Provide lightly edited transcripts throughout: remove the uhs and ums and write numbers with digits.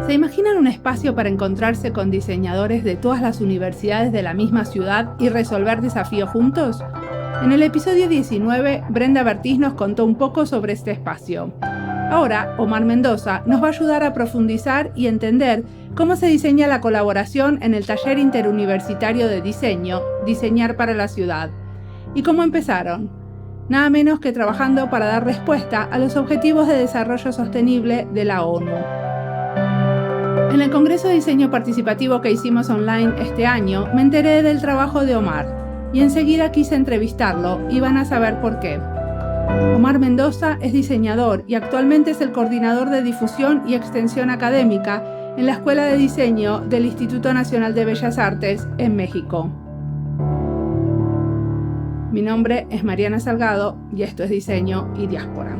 ¿Se imaginan un espacio para encontrarse con diseñadores de todas las universidades de la misma ciudad y resolver desafíos juntos? En el episodio 19, Brenda Bertis nos contó un poco sobre este espacio. Ahora, Omar Mendoza nos va a ayudar a profundizar y entender cómo se diseña la colaboración en el taller interuniversitario de diseño, Diseñar para la Ciudad, y cómo empezaron. Nada menos que trabajando para dar respuesta a los Objetivos de Desarrollo Sostenible de la ONU. En el Congreso de Diseño Participativo que hicimos online este año, me enteré del trabajo de Omar y enseguida quise entrevistarlo y van a saber por qué. Omar Mendoza es diseñador y actualmente es el coordinador de difusión y extensión académica en la Escuela de Diseño del Instituto Nacional de Bellas Artes en México. Mi nombre es Mariana Salgado y esto es Diseño y Diáspora.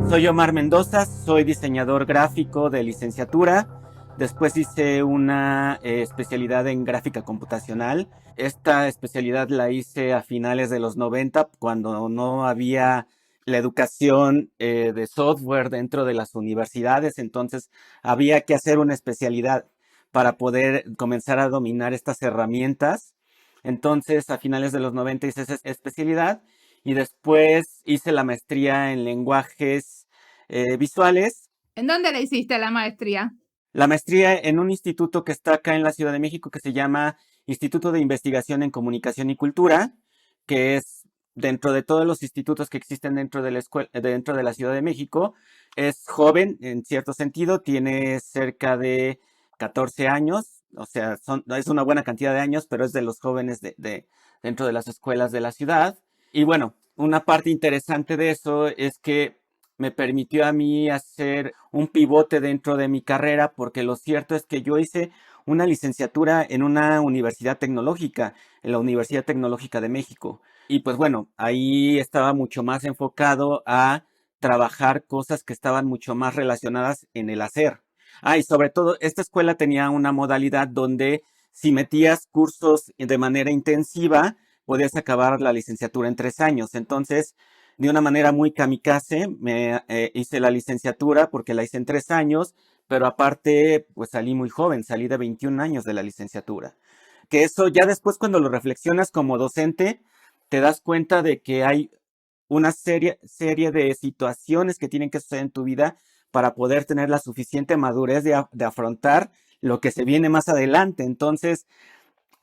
Soy Omar Mendoza, soy diseñador gráfico de licenciatura. Después hice una especialidad en gráfica computacional. Esta especialidad la hice a finales de los 90, cuando no había la educación de software dentro de las universidades. Entonces había que hacer una especialidad para poder comenzar a dominar estas herramientas. Entonces a finales de los 90 hice esa especialidad. Y después hice la maestría en lenguajes visuales. ¿En dónde la hiciste la maestría? La maestría en un instituto que está acá en la Ciudad de México que se llama Instituto de Investigación en Comunicación y Cultura, que es dentro de todos los institutos que existen dentro de la escuela, dentro de la Ciudad de México. Es joven en cierto sentido, tiene cerca de 14 años, o sea, es una buena cantidad de años, pero es de los jóvenes dentro de las escuelas de la ciudad. Y bueno, una parte interesante de eso es que me permitió a mí hacer un pivote dentro de mi carrera, porque lo cierto es que yo hice una licenciatura en una universidad tecnológica, en la Universidad Tecnológica de México. Y pues bueno, ahí estaba mucho más enfocado a trabajar cosas que estaban mucho más relacionadas en el hacer. Y sobre todo, esta escuela tenía una modalidad donde si metías cursos de manera intensiva, podías acabar la licenciatura en 3 años. Entonces, de una manera muy kamikaze, me hice la licenciatura porque la hice en 3 años, pero aparte, pues salí muy joven, salí de 21 años de la licenciatura. Que eso ya después cuando lo reflexionas como docente, te das cuenta de que hay una serie de situaciones que tienen que suceder en tu vida para poder tener la suficiente madurez de afrontar lo que se viene más adelante. Entonces,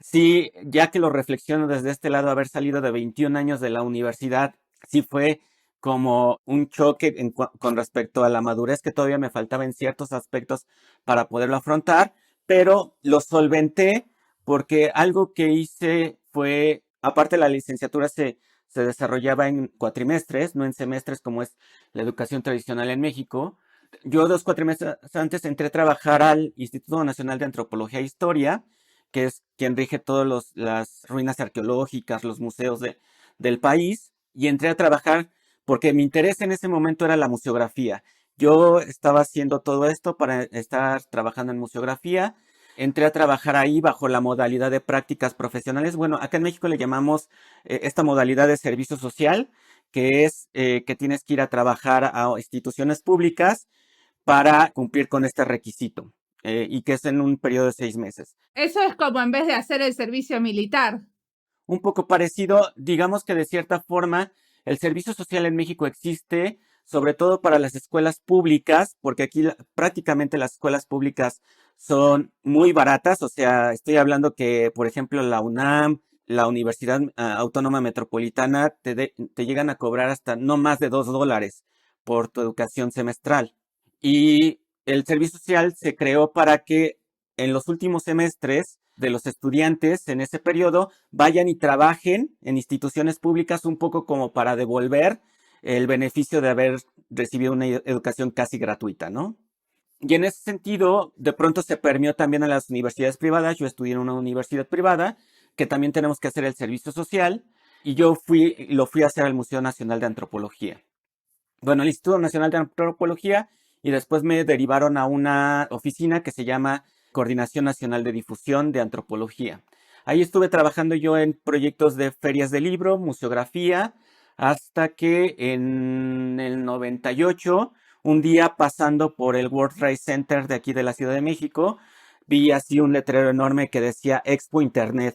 sí, ya que lo reflexiono desde este lado, haber salido de 21 años de la universidad, sí fue como un choque con respecto a la madurez que todavía me faltaba en ciertos aspectos para poderlo afrontar, pero lo solventé porque algo que hice fue, aparte la licenciatura se desarrollaba en cuatrimestres, no en semestres como es la educación tradicional en México. Yo 2 cuatrimestres antes entré a trabajar al Instituto Nacional de Antropología e Historia, que es quien rige todas las ruinas arqueológicas, los museos del país, y entré a trabajar porque mi interés en ese momento era la museografía. Yo estaba haciendo todo esto para estar trabajando en museografía. Entré a trabajar ahí bajo la modalidad de prácticas profesionales. Bueno, acá en México le llamamos esta modalidad de servicio social, que es que tienes que ir a trabajar a instituciones públicas para cumplir con este requisito. Y que es en un periodo de 6 meses. Eso es como en vez de hacer el servicio militar. Un poco parecido, digamos que de cierta forma, el servicio social en México existe, sobre todo para las escuelas públicas, porque aquí prácticamente las escuelas públicas son muy baratas, o sea, estoy hablando que, por ejemplo, la UNAM, la Universidad Autónoma Metropolitana, te llegan a cobrar hasta no más de $2 por tu educación semestral. Y el servicio social se creó para que en los últimos semestres de los estudiantes en ese periodo vayan y trabajen en instituciones públicas un poco como para devolver el beneficio de haber recibido una educación casi gratuita, ¿no? Y en ese sentido, de pronto se permeó también a las universidades privadas. Yo estudié en una universidad privada, que también tenemos que hacer el servicio social. y lo fui a hacer al Museo Nacional de Antropología. Bueno, el Instituto Nacional de Antropología, y después me derivaron a una oficina que se llama Coordinación Nacional de Difusión de Antropología. Ahí estuve trabajando yo en proyectos de ferias de libro, museografía, hasta que en el 98, un día pasando por el World Trade Center de aquí de la Ciudad de México, vi así un letrero enorme que decía Expo Internet.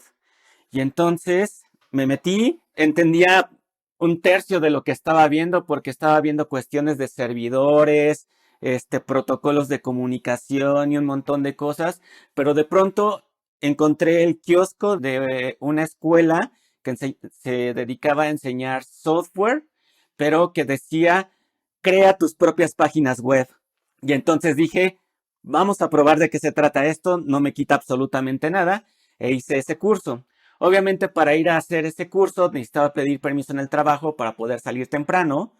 Y entonces me metí, entendía un tercio de lo que estaba viendo porque estaba viendo cuestiones de servidores, protocolos de comunicación y un montón de cosas, pero de pronto encontré el kiosco de una escuela que se dedicaba a enseñar software, pero que decía, crea tus propias páginas web. Y entonces dije, vamos a probar de qué se trata esto, no me quita absolutamente nada, e hice ese curso. Obviamente para ir a hacer ese curso necesitaba pedir permiso en el trabajo para poder salir temprano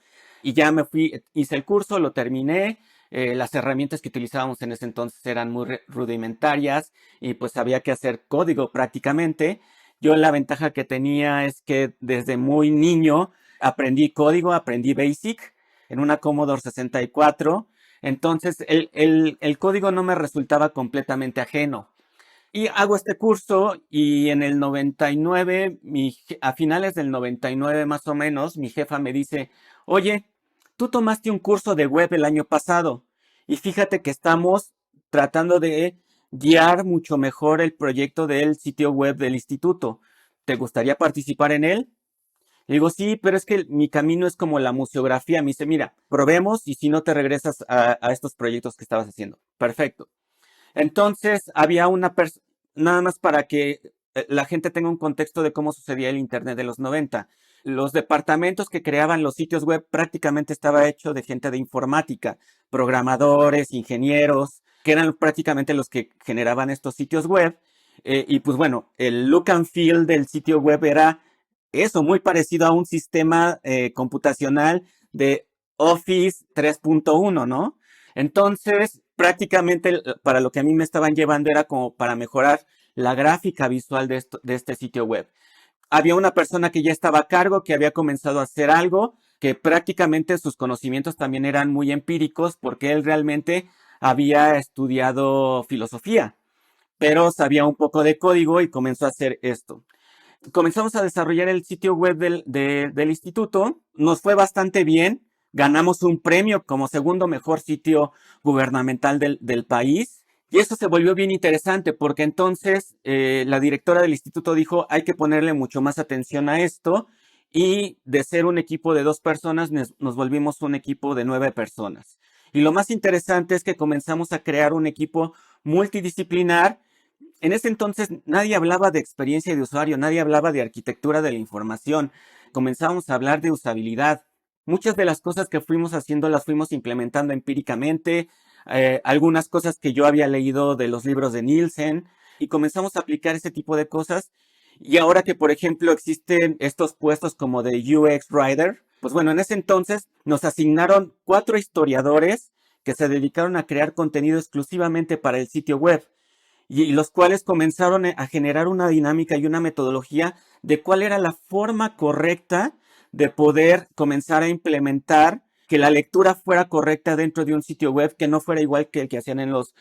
y ya me fui, hice el curso, lo terminé. Las herramientas que utilizábamos en ese entonces eran muy rudimentarias y pues había que hacer código prácticamente. Yo la ventaja que tenía es que desde muy niño aprendí código, aprendí BASIC en una Commodore 64. Entonces el código no me resultaba completamente ajeno. Y hago este curso y en el 99, a finales del 99 más o menos, mi jefa me dice, oye, tú tomaste un curso de web el año pasado y fíjate que estamos tratando de guiar mucho mejor el proyecto del sitio web del instituto. ¿Te gustaría participar en él? Le digo, sí, pero es que mi camino es como la museografía. Me dice, mira, probemos y si no te regresas a estos proyectos que estabas haciendo. Perfecto. Entonces, había nada más para que la gente tenga un contexto de cómo sucedía el Internet de los 90. Los departamentos que creaban los sitios web prácticamente estaba hecho de gente de informática, programadores, ingenieros, que eran prácticamente los que generaban estos sitios web. Y pues bueno, el look and feel del sitio web era eso, muy parecido a un sistema computacional de Office 3.1, ¿no? Entonces, prácticamente para lo que a mí me estaban llevando era como para mejorar la gráfica visual de este sitio web. Había una persona que ya estaba a cargo, que había comenzado a hacer algo, que prácticamente sus conocimientos también eran muy empíricos porque él realmente había estudiado filosofía, pero sabía un poco de código y comenzó a hacer esto. Comenzamos a desarrollar el sitio web del instituto, nos fue bastante bien, ganamos un premio como segundo mejor sitio gubernamental del país. Y eso se volvió bien interesante porque entonces la directora del instituto dijo hay que ponerle mucho más atención a esto y de ser un equipo de 2 personas nos volvimos un equipo de 9 personas. Y lo más interesante es que comenzamos a crear un equipo multidisciplinar. En ese entonces nadie hablaba de experiencia de usuario, nadie hablaba de arquitectura de la información. Comenzamos a hablar de usabilidad. Muchas de las cosas que fuimos haciendo las fuimos implementando empíricamente, algunas cosas que yo había leído de los libros de Nielsen, y comenzamos a aplicar ese tipo de cosas. Y ahora que, por ejemplo, existen estos puestos como de UX Writer, pues bueno, en ese entonces nos asignaron 4 historiadores que se dedicaron a crear contenido exclusivamente para el sitio web y los cuales comenzaron a generar una dinámica y una metodología de cuál era la forma correcta de poder comenzar a implementar que la lectura fuera correcta dentro de un sitio web, que no fuera igual que el que hacían en los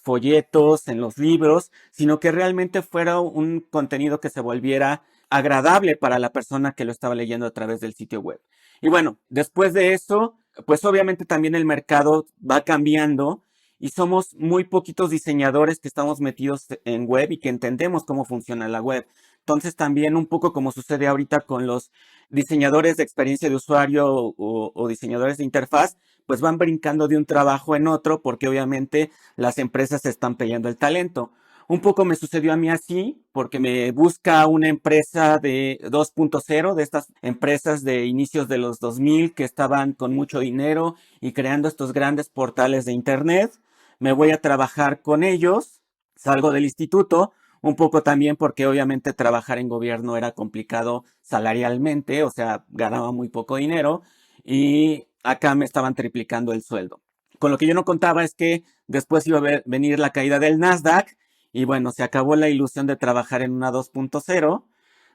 folletos, en los libros, sino que realmente fuera un contenido que se volviera agradable para la persona que lo estaba leyendo a través del sitio web. Y bueno, después de eso, pues obviamente también el mercado va cambiando y somos muy poquitos diseñadores que estamos metidos en web y que entendemos cómo funciona la web. Entonces también un poco como sucede ahorita con los diseñadores de experiencia de usuario o diseñadores de interfaz, pues van brincando de un trabajo en otro porque obviamente las empresas se están peleando el talento. Un poco me sucedió a mí así, porque me busca una empresa de 2.0, de estas empresas de inicios de los 2000 que estaban con mucho dinero y creando estos grandes portales de internet. Me voy a trabajar con ellos, salgo del instituto, un poco también porque obviamente trabajar en gobierno era complicado salarialmente, o sea, ganaba muy poco dinero y acá me estaban triplicando el sueldo. Con lo que yo no contaba es que después iba a venir la caída del Nasdaq y bueno, se acabó la ilusión de trabajar en una 2.0.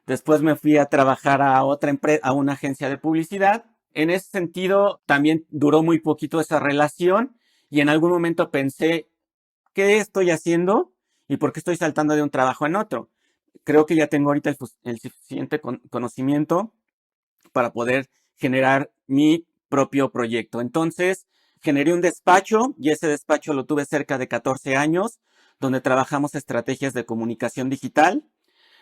Después me fui a trabajar a otra empresa, a una agencia de publicidad. En ese sentido, también duró muy poquito esa relación y en algún momento pensé, ¿qué estoy haciendo y por qué estoy saltando de un trabajo en otro? Creo que ya tengo ahorita el suficiente conocimiento para poder generar mi propio proyecto. Entonces, generé un despacho y ese despacho lo tuve cerca de 14 años, donde trabajamos estrategias de comunicación digital.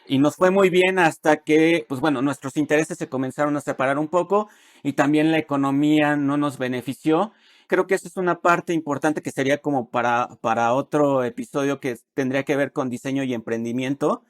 Y nos fue muy bien hasta que, pues bueno, nuestros intereses se comenzaron a separar un poco y también la economía no nos benefició. Creo que eso es una parte importante que sería como para otro episodio que tendría que ver con diseño y emprendimiento,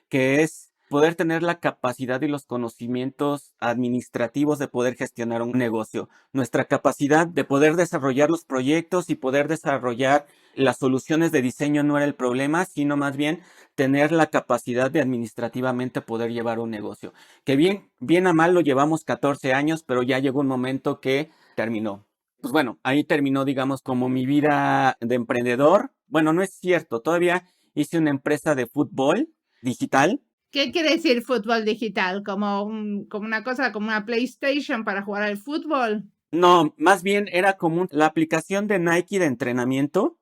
que es poder tener la capacidad y los conocimientos administrativos de poder gestionar un negocio, nuestra capacidad de poder desarrollar los proyectos y poder desarrollar las soluciones de diseño no era el problema, sino más bien tener la capacidad de administrativamente poder llevar un negocio. Que bien a mal lo llevamos 14 años, pero ya llegó un momento que terminó. Pues bueno, ahí terminó, digamos, como mi vida de emprendedor. Bueno, no es cierto, todavía hice una empresa de fútbol digital. ¿Qué quiere decir fútbol digital? ¿Como una cosa, como una PlayStation para jugar al fútbol? No, más bien era como la aplicación de Nike de entrenamiento,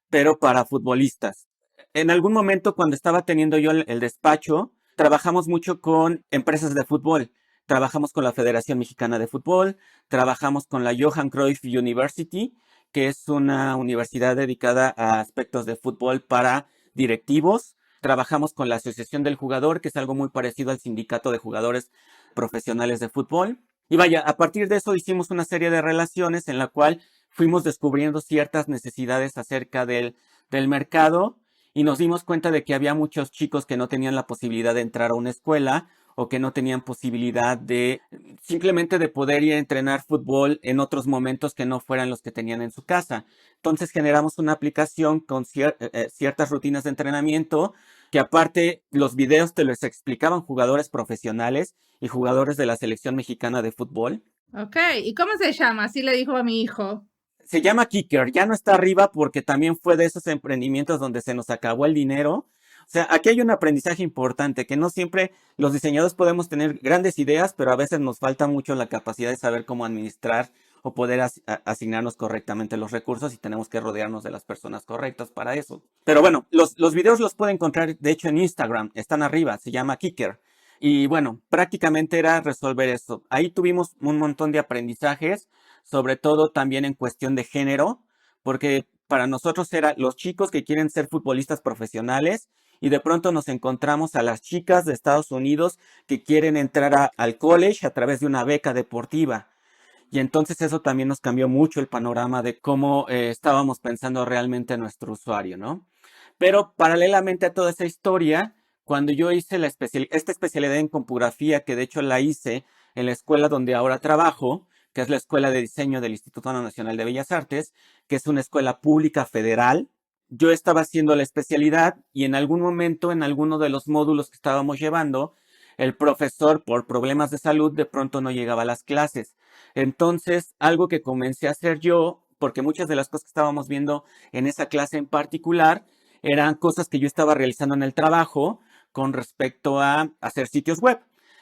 pero para futbolistas. En algún momento, cuando estaba teniendo yo el despacho, trabajamos mucho con empresas de fútbol. Trabajamos con la Federación Mexicana de Fútbol, trabajamos con la Johan Cruyff University, que es una universidad dedicada a aspectos de fútbol para directivos. Trabajamos con la Asociación del Jugador, que es algo muy parecido al sindicato de jugadores profesionales de fútbol. Y vaya, a partir de eso hicimos una serie de relaciones en la cual fuimos descubriendo ciertas necesidades acerca del mercado y nos dimos cuenta de que había muchos chicos que no tenían la posibilidad de entrar a una escuela o que no tenían posibilidad de simplemente de poder ir a entrenar fútbol en otros momentos que no fueran los que tenían en su casa. Entonces generamos una aplicación con ciertas rutinas de entrenamiento que aparte los videos te los explicaban jugadores profesionales y jugadores de la selección mexicana de fútbol. Ok, ¿y cómo se llama? Así le dijo a mi hijo. Se llama Kicker, ya no está arriba porque también fue de esos emprendimientos donde se nos acabó el dinero. O sea, aquí hay un aprendizaje importante, que no siempre los diseñadores podemos tener grandes ideas, pero a veces nos falta mucho la capacidad de saber cómo administrar o poder asignarnos correctamente los recursos y tenemos que rodearnos de las personas correctas para eso. Pero bueno, los videos los pueden encontrar, de hecho, en Instagram, están arriba, se llama Kicker. Y bueno, prácticamente era resolver eso. Ahí tuvimos un montón de aprendizajes, sobre todo también en cuestión de género, porque para nosotros eran los chicos que quieren ser futbolistas profesionales y de pronto nos encontramos a las chicas de Estados Unidos que quieren entrar al college a través de una beca deportiva. Y entonces eso también nos cambió mucho el panorama de cómo estábamos pensando realmente en nuestro usuario, ¿no? Pero paralelamente a toda esa historia, cuando yo hice esta especialidad en compografía, que de hecho la hice en la escuela donde ahora trabajo, que es la Escuela de Diseño del Instituto Nacional de Bellas Artes, que es una escuela pública federal, yo estaba haciendo la especialidad y en algún momento, en alguno de los módulos que estábamos llevando, el profesor, por problemas de salud, de pronto no llegaba a las clases. Entonces, algo que comencé a hacer yo, porque muchas de las cosas que estábamos viendo en esa clase en particular, eran cosas que yo estaba realizando en el trabajo con respecto a hacer sitios web.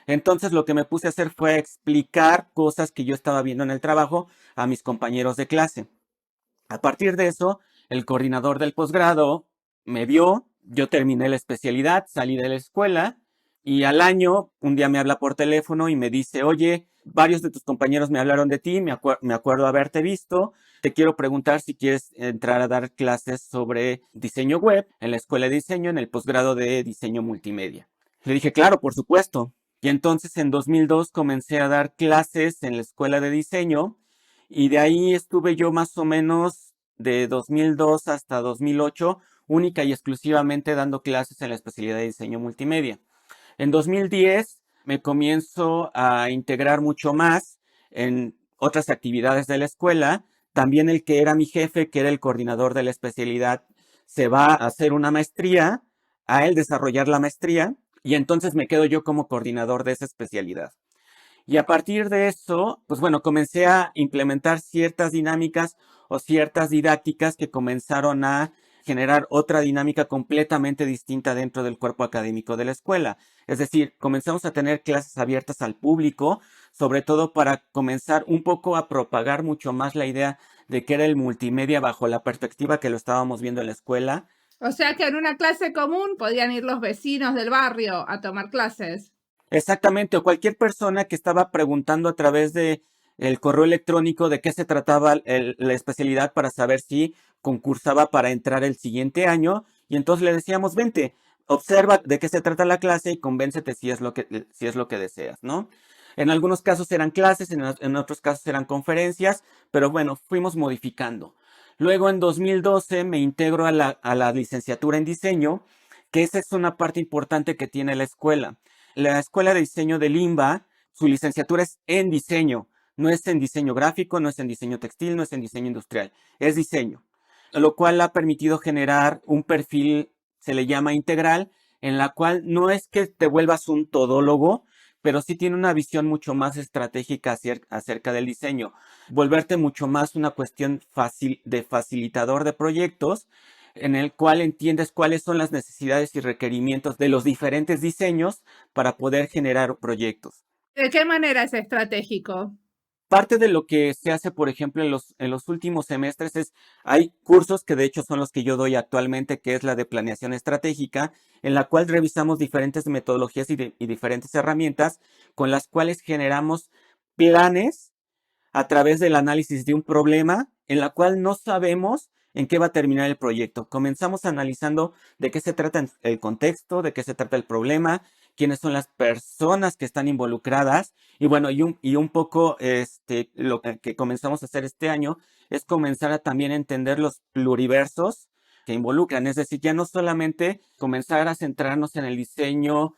Entonces lo que me puse a hacer fue explicar cosas que yo estaba viendo en el trabajo a mis compañeros de clase. A partir de eso, el coordinador del posgrado me vio, yo terminé la especialidad, salí de la escuela y al año un día me habla por teléfono y me dice, oye, varios de tus compañeros me hablaron de ti, me acuerdo haberte visto, te quiero preguntar si quieres entrar a dar clases sobre diseño web en la escuela de diseño en el posgrado de diseño multimedia. Le dije, claro, por supuesto. Y entonces en 2002 comencé a dar clases en la escuela de diseño y de ahí estuve yo más o menos de 2002 hasta 2008 única y exclusivamente dando clases en la especialidad de diseño multimedia. En 2010 me comienzo a integrar mucho más en otras actividades de la escuela. También el que era mi jefe, que era el coordinador de la especialidad, se va a hacer una maestría, a él desarrollar la maestría, y entonces me quedo yo como coordinador de esa especialidad. Y a partir de eso, pues bueno, comencé a implementar ciertas dinámicas o ciertas didácticas que comenzaron a generar otra dinámica completamente distinta dentro del cuerpo académico de la escuela. Es decir, comenzamos a tener clases abiertas al público, sobre todo para comenzar un poco a propagar mucho más la idea de que era el multimedia bajo la perspectiva que lo estábamos viendo en la escuela. O sea que en una clase común podían ir los vecinos del barrio a tomar clases. Exactamente, o cualquier persona que estaba preguntando a través de el correo electrónico de qué se trataba la especialidad para saber si concursaba para entrar el siguiente año, y entonces le decíamos, vente, observa de qué se trata la clase y convéncete si es lo que deseas, ¿no? En algunos casos eran clases, en otros casos eran conferencias, pero bueno, fuimos modificando. Luego en 2012 me integro a la licenciatura en diseño, que esa es una parte importante que tiene la escuela. La Escuela de Diseño de Limba, su licenciatura es en diseño, no es en diseño gráfico, no es en diseño textil, no es en diseño industrial, es diseño, lo cual ha permitido generar un perfil, se le llama integral, en la cual no es que te vuelvas un todólogo, pero sí tiene una visión mucho más estratégica acerca del diseño, volverte mucho más una cuestión de facilitador de proyectos, en el cual entiendes cuáles son las necesidades y requerimientos de los diferentes diseños para poder generar proyectos. ¿De qué manera es estratégico? Parte de lo que se hace, por ejemplo, en los últimos semestres hay cursos que de hecho son los que yo doy actualmente, que es la de planeación estratégica, en la cual revisamos diferentes metodologías y diferentes herramientas con las cuales generamos planes a través del análisis de un problema en la cual no sabemos en qué va a terminar el proyecto. Comenzamos analizando de qué se trata el contexto, de qué se trata el problema, quiénes son las personas que están involucradas y bueno, y un poco lo que comenzamos a hacer este año es comenzar a también entender los pluriversos que involucran, es decir, ya no solamente comenzar a centrarnos en el diseño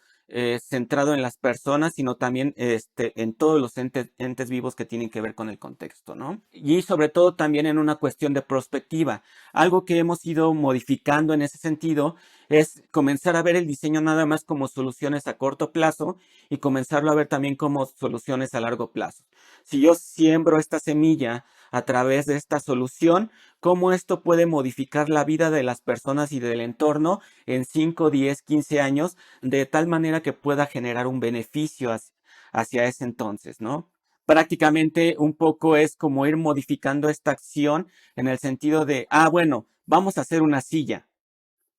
centrado en las personas, sino también en todos los entes vivos que tienen que ver con el contexto, ¿no? Y sobre todo también en una cuestión de prospectiva. Algo que hemos ido modificando en ese sentido es comenzar a ver el diseño nada más como soluciones a corto plazo y comenzarlo a ver también como soluciones a largo plazo. Si yo siembro esta semilla a través de esta solución, cómo esto puede modificar la vida de las personas y del entorno en 5, 10, 15 años, de tal manera que pueda generar un beneficio hacia ese entonces, ¿no? Prácticamente un poco es como ir modificando esta acción en el sentido de, bueno, vamos a hacer una silla.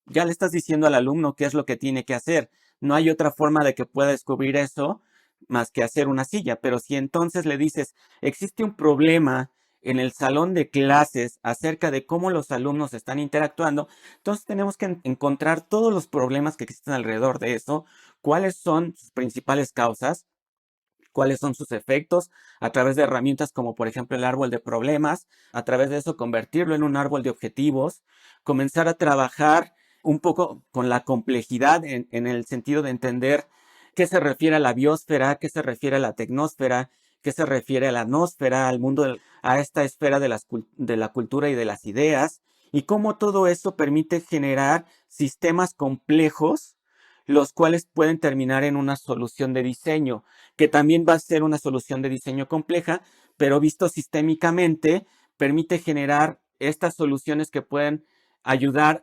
Ya le estás diciendo al alumno qué es lo que tiene que hacer. No hay otra forma de que pueda descubrir eso más que hacer una silla. Pero si entonces le dices, existe un problema en el salón de clases acerca de cómo los alumnos están interactuando, entonces tenemos que encontrar todos los problemas que existen alrededor de eso, cuáles son sus principales causas, cuáles son sus efectos a través de herramientas como por ejemplo el árbol de problemas, a través de eso convertirlo en un árbol de objetivos, comenzar a trabajar un poco con la complejidad en el sentido de entender qué se refiere a la biosfera, qué se refiere a la tecnosfera, qué se refiere a la nosfera, al mundo, a esta esfera de la cultura y de las ideas, y cómo todo eso permite generar sistemas complejos, los cuales pueden terminar en una solución de diseño, que también va a ser una solución de diseño compleja, pero visto sistémicamente, permite generar estas soluciones que pueden ayudar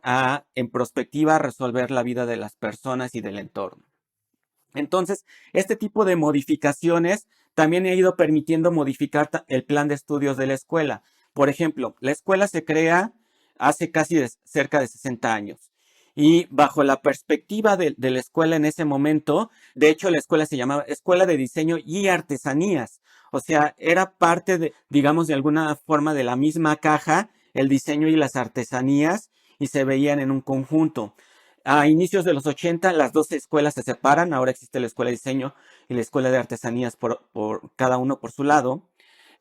en prospectiva, a resolver la vida de las personas y del entorno. Entonces, este tipo de modificaciones también ha ido permitiendo modificar el plan de estudios de la escuela. Por ejemplo, la escuela se crea hace cerca de 60 años. Y bajo la perspectiva de la escuela en ese momento, de hecho la escuela se llamaba Escuela de Diseño y Artesanías. O sea, era parte de, digamos, de alguna forma de la misma caja, el diseño y las artesanías, y se veían en un conjunto. A inicios de los 80, las dos escuelas se separan. Ahora existe la Escuela de Diseño y la Escuela de Artesanías por cada uno por su lado.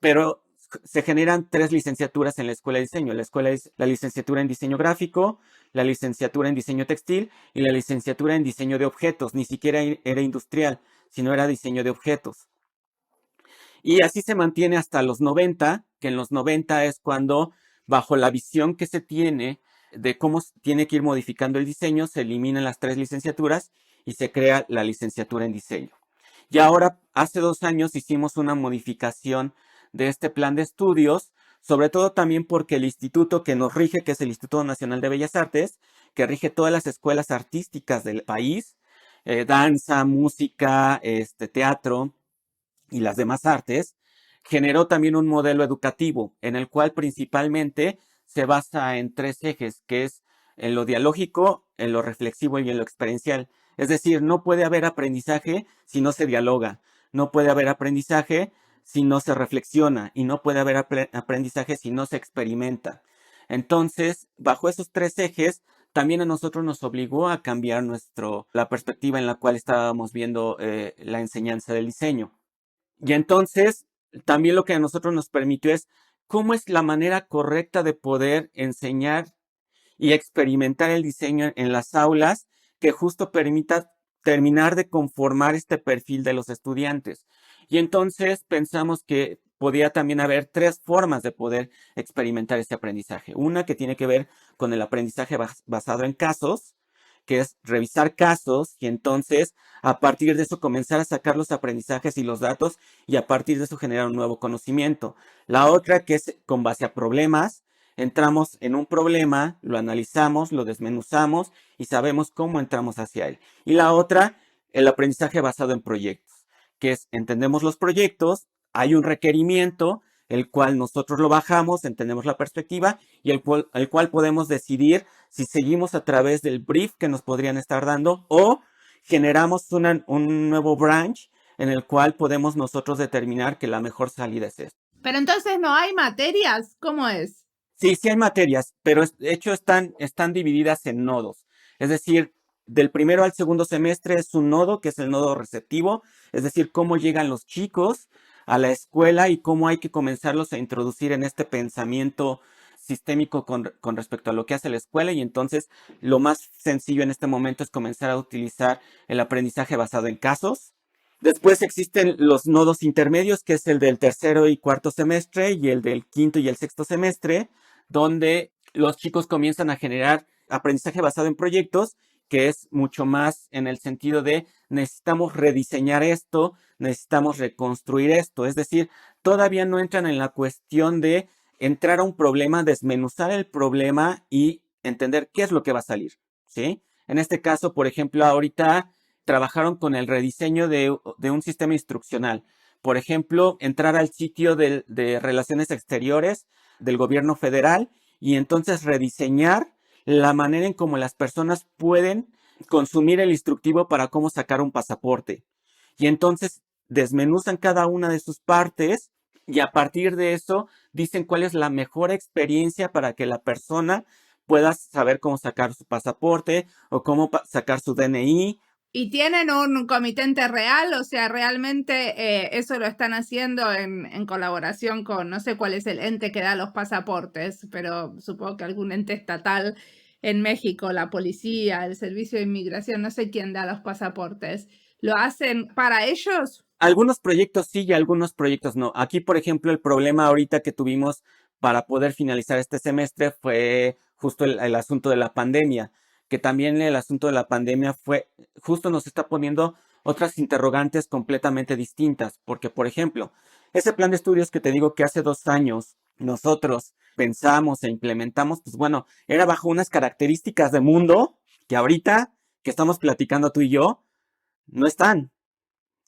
Pero se generan tres licenciaturas en la Escuela de Diseño. La licenciatura en Diseño Gráfico, la licenciatura en Diseño Textil y la licenciatura en Diseño de Objetos. Ni siquiera era industrial, sino era diseño de objetos. Y así se mantiene hasta los 90, que en los 90 es cuando, bajo la visión que se tiene de cómo tiene que ir modificando el diseño, se eliminan las tres licenciaturas y se crea la licenciatura en diseño. Y ahora, hace 2 años, hicimos una modificación de este plan de estudios, sobre todo también porque el instituto que nos rige, que es el Instituto Nacional de Bellas Artes, que rige todas las escuelas artísticas del país, danza, música, teatro y las demás artes, generó también un modelo educativo en el cual principalmente se basa en tres ejes, que es en lo dialógico, en lo reflexivo y en lo experiencial. Es decir, no puede haber aprendizaje si no se dialoga, no puede haber aprendizaje si no se reflexiona y no puede haber aprendizaje si no se experimenta. Entonces, bajo esos tres ejes, también a nosotros nos obligó a cambiar la perspectiva en la cual estábamos viendo la enseñanza del diseño. Y entonces, también lo que a nosotros nos permitió es cómo es la manera correcta de poder enseñar y experimentar el diseño en las aulas que justo permita terminar de conformar este perfil de los estudiantes. Y entonces pensamos que podía también haber tres formas de poder experimentar este aprendizaje. Una que tiene que ver con el aprendizaje basado en casos, que es revisar casos y entonces a partir de eso comenzar a sacar los aprendizajes y los datos y a partir de eso generar un nuevo conocimiento. La otra que es con base a problemas, entramos en un problema, lo analizamos, lo desmenuzamos y sabemos cómo entramos hacia él. Y la otra, el aprendizaje basado en proyectos, que es entendemos los proyectos, hay un requerimiento, el cual nosotros lo bajamos, entendemos la perspectiva y el cual podemos decidir si seguimos a través del brief que nos podrían estar dando o generamos un nuevo branch en el cual podemos nosotros determinar que la mejor salida es esta. Pero entonces no hay materias, ¿cómo es? Sí, sí hay materias, pero de hecho están divididas en nodos. Es decir, del primero al segundo semestre es un nodo, que es el nodo receptivo, es decir, cómo llegan los chicos a la escuela y cómo hay que comenzarlos a introducir en este pensamiento sistémico con respecto a lo que hace la escuela. Y entonces lo más sencillo en este momento es comenzar a utilizar el aprendizaje basado en casos. Después existen los nodos intermedios, que es el del tercero y cuarto semestre y el del quinto y el sexto semestre, donde los chicos comienzan a generar aprendizaje basado en proyectos, que es mucho más en el sentido de necesitamos rediseñar esto, necesitamos reconstruir esto. Es decir, todavía no entran en la cuestión de entrar a un problema, desmenuzar el problema y entender qué es lo que va a salir, ¿sí? En este caso, por ejemplo, ahorita trabajaron con el rediseño de un sistema instruccional. Por ejemplo, entrar al sitio de Relaciones Exteriores del gobierno federal y entonces rediseñar la manera en cómo las personas pueden consumir el instructivo para cómo sacar un pasaporte. Y entonces desmenuzan cada una de sus partes y a partir de eso dicen cuál es la mejor experiencia para que la persona pueda saber cómo sacar su pasaporte o cómo sacar su DNI. ¿Y tienen un comitente real? O sea, realmente eso lo están haciendo en colaboración con, no sé cuál es el ente que da los pasaportes, pero supongo que algún ente estatal en México, la policía, el servicio de inmigración, no sé quién da los pasaportes. ¿Lo hacen para ellos? Algunos proyectos sí y algunos proyectos no. Aquí, por ejemplo, el problema ahorita que tuvimos para poder finalizar este semestre fue justo el asunto de la pandemia, que también el asunto de la pandemia justo nos está poniendo otras interrogantes completamente distintas, porque, por ejemplo, ese plan de estudios que te digo que hace 2 años nosotros pensamos e implementamos, pues bueno, era bajo unas características de mundo que ahorita que estamos platicando tú y yo, no están.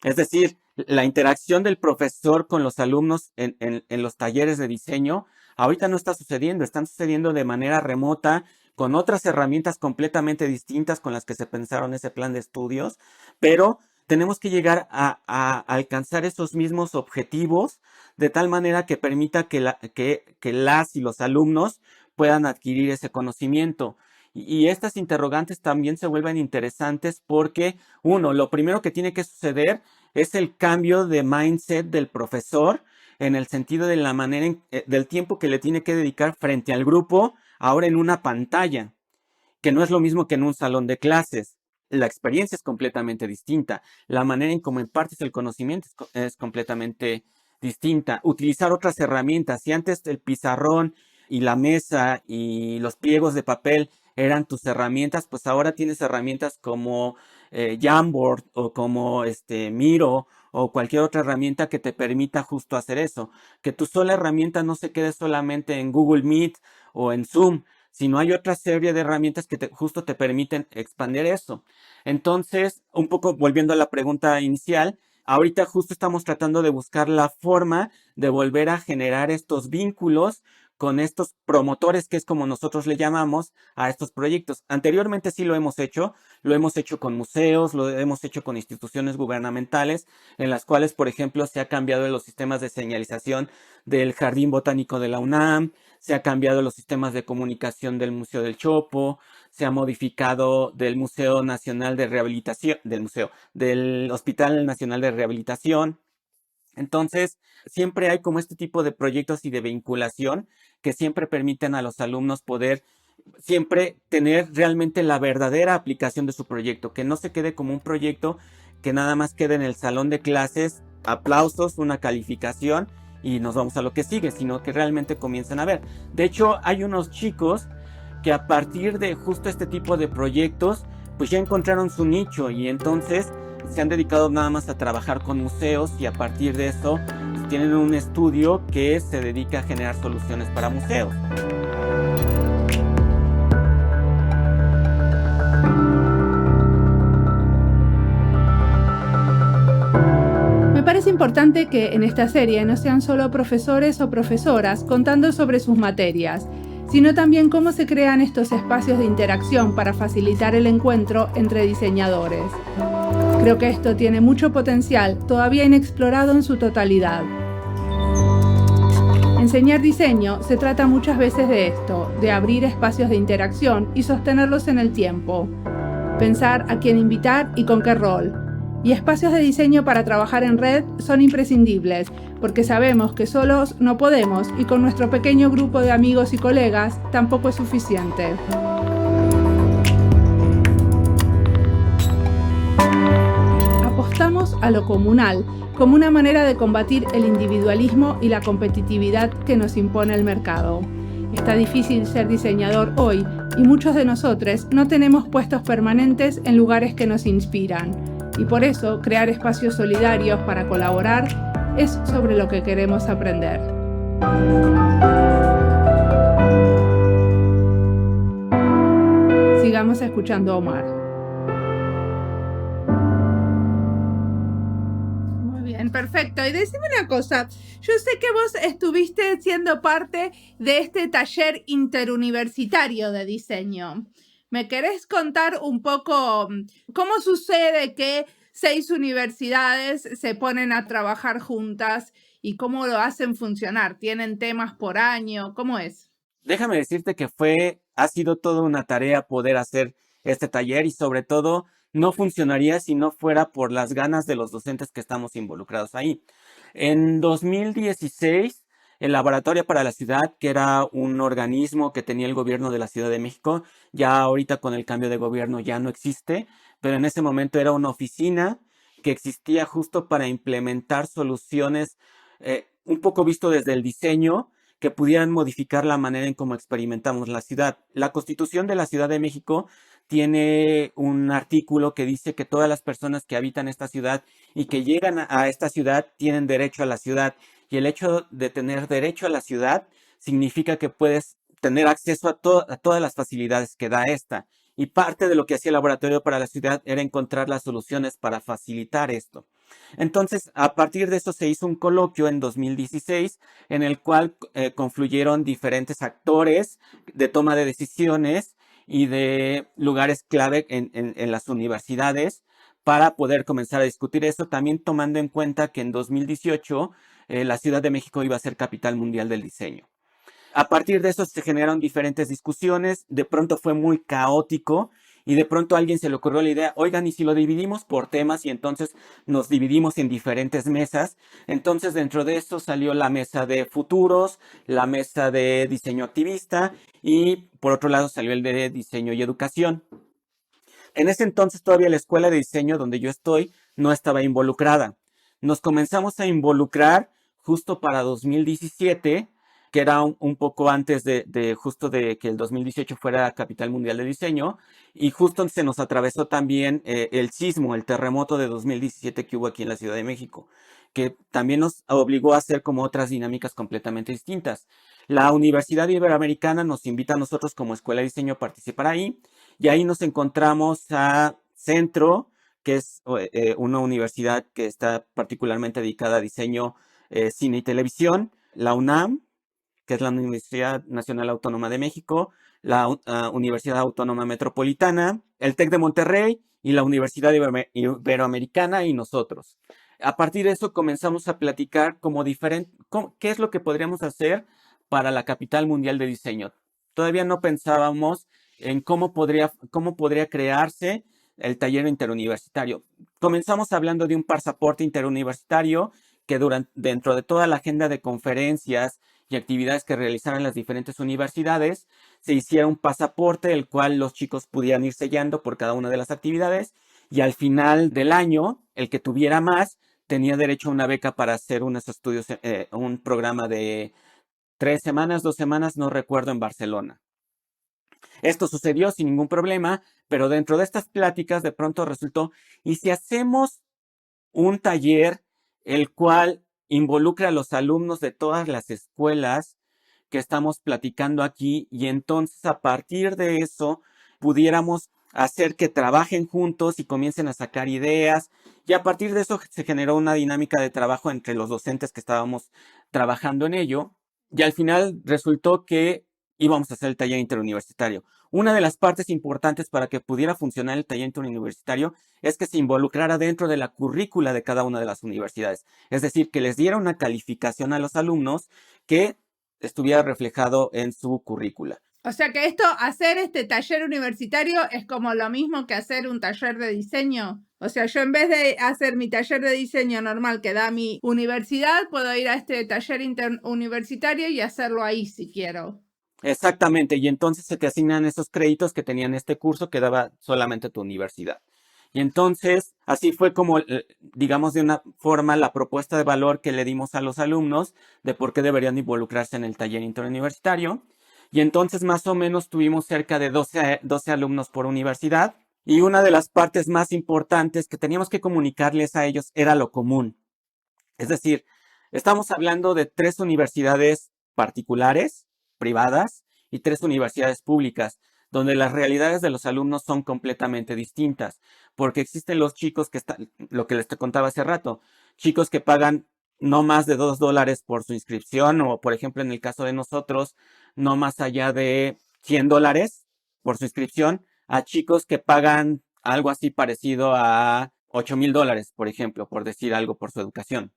Es decir, la interacción del profesor con los alumnos en los talleres de diseño ahorita no está sucediendo, están sucediendo de manera remota, con otras herramientas completamente distintas con las que se pensaron ese plan de estudios, pero tenemos que llegar a alcanzar esos mismos objetivos de tal manera que permita que las y los alumnos puedan adquirir ese conocimiento. Y estas interrogantes también se vuelven interesantes porque, uno, lo primero que tiene que suceder es el cambio de mindset del profesor en el sentido de la manera del tiempo que le tiene que dedicar frente al grupo, ahora en una pantalla, que no es lo mismo que en un salón de clases. La experiencia es completamente distinta. La manera en cómo impartes el conocimiento es completamente distinta. Utilizar otras herramientas. Si antes el pizarrón y la mesa y los pliegos de papel eran tus herramientas, pues ahora tienes herramientas como Jamboard o como Miro o cualquier otra herramienta que te permita justo hacer eso. Que tu sola herramienta no se quede solamente en Google Meet o en Zoom, sino hay otra serie de herramientas que justo te permiten expandir eso. Entonces, un poco volviendo a la pregunta inicial, ahorita justo estamos tratando de buscar la forma de volver a generar estos vínculos con estos promotores, que es como nosotros le llamamos a estos proyectos. Anteriormente sí lo hemos hecho con museos, lo hemos hecho con instituciones gubernamentales, en las cuales, por ejemplo, se ha cambiado los sistemas de señalización del Jardín Botánico de la UNAM, se ha cambiado los sistemas de comunicación del Museo del Chopo, se ha modificado del Museo Nacional de Rehabilitación, del Hospital Nacional de Rehabilitación. Entonces, siempre hay como este tipo de proyectos y de vinculación que siempre permiten a los alumnos poder siempre tener realmente la verdadera aplicación de su proyecto, que no se quede como un proyecto que nada más quede en el salón de clases, aplausos, una calificación y nos vamos a lo que sigue, sino que realmente comiencen a ver. De hecho, hay unos chicos que a partir de justo este tipo de proyectos, pues ya encontraron su nicho y entonces se han dedicado nada más a trabajar con museos y a partir de eso pues, tienen un estudio que se dedica a generar soluciones para museos. Me parece importante que en esta serie no sean solo profesores o profesoras contando sobre sus materias, sino también cómo se crean estos espacios de interacción para facilitar el encuentro entre diseñadores. Creo que esto tiene mucho potencial, todavía inexplorado en su totalidad. Enseñar diseño se trata muchas veces de esto, de abrir espacios de interacción y sostenerlos en el tiempo. Pensar a quién invitar y con qué rol. Y espacios de diseño para trabajar en red son imprescindibles, porque sabemos que solos no podemos y con nuestro pequeño grupo de amigos y colegas tampoco es suficiente. Apostamos a lo comunal, como una manera de combatir el individualismo y la competitividad que nos impone el mercado. Está difícil ser diseñador hoy y muchos de nosotros no tenemos puestos permanentes en lugares que nos inspiran. Y por eso, crear espacios solidarios para colaborar es sobre lo que queremos aprender. Sigamos escuchando a Omar. Muy bien, perfecto. Y decime una cosa, yo sé que vos estuviste siendo parte de este taller interuniversitario de diseño. ¿Me querés contar un poco cómo sucede que 6 universidades se ponen a trabajar juntas y cómo lo hacen funcionar? ¿Tienen temas por año? ¿Cómo es? Déjame decirte que ha sido toda una tarea poder hacer este taller y sobre todo no funcionaría si no fuera por las ganas de los docentes que estamos involucrados ahí. En 2016, el Laboratorio para la Ciudad, que era un organismo que tenía el gobierno de la Ciudad de México, ya ahorita con el cambio de gobierno ya no existe, pero en ese momento era una oficina que existía justo para implementar soluciones un poco visto desde el diseño que pudieran modificar la manera en cómo experimentamos la ciudad. La Constitución de la Ciudad de México tiene un artículo que dice que todas las personas que habitan esta ciudad y que llegan a esta ciudad tienen derecho a la ciudad. Y el hecho de tener derecho a la ciudad significa que puedes tener acceso a todas las facilidades que da esta. Y parte de lo que hacía el Laboratorio para la Ciudad era encontrar las soluciones para facilitar esto. Entonces, a partir de eso se hizo un coloquio en 2016 en el cual confluyeron diferentes actores de toma de decisiones y de lugares clave en las universidades para poder comenzar a discutir eso, también tomando en cuenta que en 2018 la Ciudad de México iba a ser capital mundial del diseño. A partir de eso se generaron diferentes discusiones, de pronto fue muy caótico y de pronto a alguien se le ocurrió la idea, oigan, ¿y si lo dividimos por temas? Y entonces nos dividimos en diferentes mesas. Entonces dentro de eso salió la mesa de futuros, la mesa de diseño activista y por otro lado salió el de diseño y educación. En ese entonces todavía la escuela de diseño donde yo estoy no estaba involucrada. Nos comenzamos a involucrar justo para 2017 que era un poco antes de justo de que el 2018 fuera Capital Mundial de Diseño, y justo se nos atravesó también el sismo, el terremoto de 2017 que hubo aquí en la Ciudad de México, que también nos obligó a hacer como otras dinámicas completamente distintas. La Universidad Iberoamericana nos invita a nosotros como Escuela de Diseño a participar ahí, y ahí nos encontramos a Centro, que es una universidad que está particularmente dedicada a diseño, cine y televisión, la UNAM, que es la Universidad Nacional Autónoma de México, la Universidad Autónoma Metropolitana, el TEC de Monterrey y la Universidad Iberoamericana y nosotros. A partir de eso comenzamos a platicar como qué es lo que podríamos hacer para la capital mundial de diseño. Todavía no pensábamos en cómo podría crearse el taller interuniversitario. Comenzamos hablando de un pasaporte interuniversitario que dentro de toda la agenda de conferencias y actividades que realizaran las diferentes universidades, se hiciera un pasaporte el cual los chicos pudieran ir sellando por cada una de las actividades, y al final del año, el que tuviera más tenía derecho a una beca para hacer unos estudios, un programa de 3 semanas, 2 semanas, no recuerdo, en Barcelona. Esto sucedió sin ningún problema, pero dentro de estas pláticas de pronto resultó, ¿y si hacemos un taller el cual involucra a los alumnos de todas las escuelas que estamos platicando aquí, y entonces a partir de eso pudiéramos hacer que trabajen juntos y comiencen a sacar ideas, y a partir de eso se generó una dinámica de trabajo entre los docentes que estábamos trabajando en ello, y al final resultó que íbamos a hacer el taller interuniversitario. Una de las partes importantes para que pudiera funcionar el taller interuniversitario es que se involucrara dentro de la currícula de cada una de las universidades. Es decir, que les diera una calificación a los alumnos que estuviera reflejado en su currícula. O sea que hacer este taller universitario es como lo mismo que hacer un taller de diseño. O sea, yo en vez de hacer mi taller de diseño normal que da mi universidad, puedo ir a este taller interuniversitario y hacerlo ahí si quiero. Exactamente, y entonces se te asignan esos créditos que tenían este curso que daba solamente tu universidad. Y entonces, así fue como, digamos, de una forma, la propuesta de valor que le dimos a los alumnos de por qué deberían involucrarse en el taller interuniversitario. Y entonces, más o menos, tuvimos cerca de 12 alumnos por universidad. Y una de las partes más importantes que teníamos que comunicarles a ellos era lo común. Es decir, estamos hablando de 3 universidades particulares, privadas, y 3 universidades públicas, donde las realidades de los alumnos son completamente distintas, porque existen los chicos que están, lo que les te contaba hace rato, chicos que pagan no más de $2 por su inscripción, o por ejemplo en el caso de nosotros, no más allá de $100 por su inscripción, a chicos que pagan algo así parecido a $8,000, por ejemplo, por decir algo, por su educación.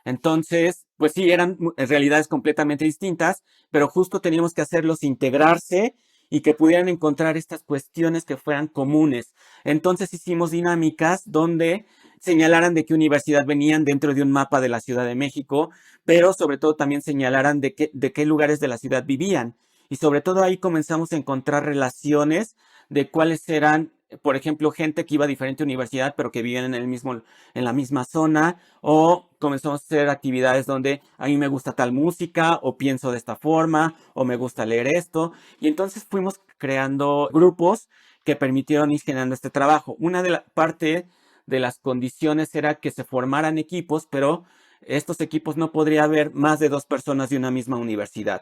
Entonces, pues sí, eran realidades completamente distintas, pero justo teníamos que hacerlos integrarse y que pudieran encontrar estas cuestiones que fueran comunes. Entonces hicimos dinámicas donde señalaran de qué universidad venían dentro de un mapa de la Ciudad de México, pero sobre todo también señalaran de qué lugares de la ciudad vivían. Y sobre todo ahí comenzamos a encontrar relaciones de cuáles eran, por ejemplo, gente que iba a diferente universidad, pero que vivían en la misma zona, o comenzamos a hacer actividades donde a mí me gusta tal música, o pienso de esta forma, o me gusta leer esto, y entonces fuimos creando grupos que permitieron ir generando este trabajo. Una de la parte de las condiciones era que se formaran equipos, pero estos equipos no podría haber más de 2 personas de una misma universidad.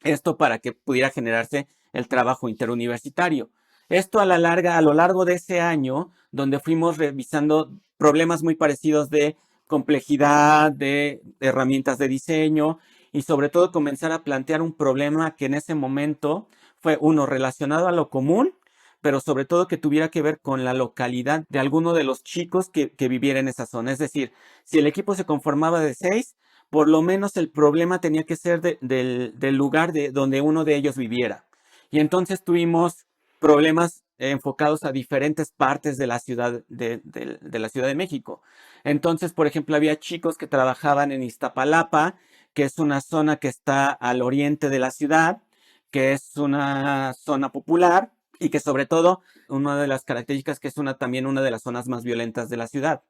Esto para que pudiera generarse el trabajo interuniversitario. Esto a lo largo de ese año, donde fuimos revisando problemas muy parecidos de complejidad, de herramientas de diseño, y sobre todo comenzar a plantear un problema que en ese momento fue uno relacionado a lo común, pero sobre todo que tuviera que ver con la localidad de alguno de los chicos que viviera en esa zona. Es decir, si el equipo se conformaba de 6, por lo menos el problema tenía que ser del lugar donde uno de ellos viviera. Y entonces tuvimos problemas enfocados a diferentes partes de la ciudad de la Ciudad de México. Entonces, por ejemplo, había chicos que trabajaban en Iztapalapa, que es una zona que está al oriente de la ciudad, que es una zona popular y que sobre todo una de las características que es también una de las zonas más violentas de la ciudad.